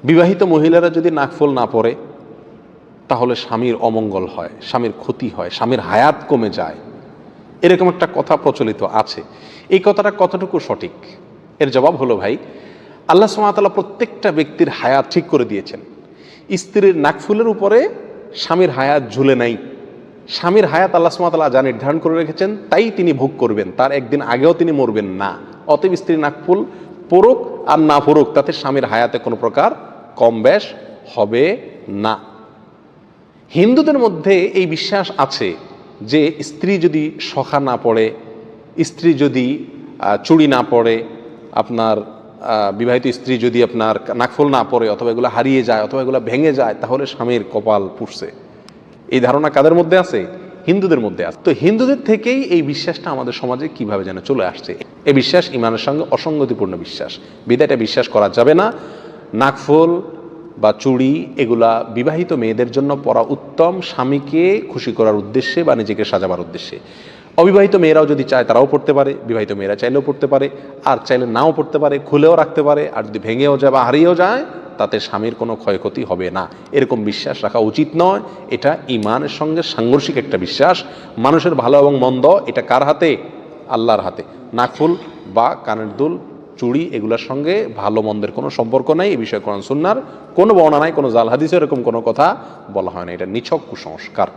বিবাহিত মহিলারা যদি নাকফুল না পরে তাহলে স্বামীর অমঙ্গল হয়, স্বামীর ক্ষতি হয়, স্বামীর হায়াত কমে যায়, এরকম একটা কথা প্রচলিত আছে। এই কথাটা কতটুকু সঠিক? এর জবাব হলো, ভাই, আল্লাহ সুবহানাহু ওয়া তাআলা প্রত্যেকটা ব্যক্তির হায়াত ঠিক করে দিয়েছেন। স্ত্রীর নাকফুলের উপরে স্বামীর হায়াত ঝুলে নাই। স্বামীর হায়াত আল্লাহ সুবহানাহু ওয়া তাআলা যা নির্ধারণ করে রেখেছেন তাই তিনি ভোগ করবেন, তার একদিন আগেও তিনি মরবেন না। অতএব স্ত্রীর নাকফুল পড়ুক আর না পড়ুক তাতে স্বামীর হায়াতে কোনো প্রকার কম বেশ হবে না। হিন্দুদের মধ্যে এই বিশ্বাস আছে যে স্ত্রী যদি শখা না পড়ে, স্ত্রী যদি চুড়ি না পড়ে, আপনার বিবাহিত স্ত্রী যদি আপনার নাকফুল না পড়ে অথবা এগুলো হারিয়ে যায় অথবা এগুলো ভেঙে যায় তাহলে স্বামীর কপাল পুড়ছে। এই ধারণা কাদের মধ্যে আছে? হিন্দুদের মধ্যে আছে। তো হিন্দুদের থেকেই এই বিশ্বাসটা আমাদের সমাজে কিভাবে যেন চলে আসছে। এই বিশ্বাস ইমানের সঙ্গে অসঙ্গতিপূর্ণ বিশ্বাস, বিধায় এটা বিশ্বাস করা যাবে না। নাকফুল বা চুড়ি এগুলা বিবাহিত মেয়েদের জন্য পরা উত্তম, স্বামীকে খুশি করার উদ্দেশ্যে বা নিজেকে সাজাবার উদ্দেশ্যে। অবিবাহিত মেয়েরাও যদি চায় তারাও পড়তে পারে, বিবাহিত মেয়েরা চাইলেও পড়তে পারে, আর চাইলে নাও পড়তে পারে, খুলেও রাখতে পারে। আর যদি ভেঙেও যায় বা হারিয়েও যায় তাতে স্বামীর কোনো ক্ষয়ক্ষতি হবে না, এরকম বিশ্বাস রাখা উচিত নয়। এটা ইমানের সঙ্গে সাংঘর্ষিক একটা বিশ্বাস। মানুষের ভালো এবং মন্দ এটা কার হাতে? আল্লাহর হাতে। নাকফুল বা কানের দুল, চুড়ি এগুলোর সঙ্গে ভালো মন্দের কোনো সম্পর্ক নেই। এই বিষয়ে কোরআন সুন্নাহর কোনো বর্ণনা নাই, কোনো জাল হাদিসে এরকম কোনো কথা বলা হয় না। এটা নিছক কুসংস্কার।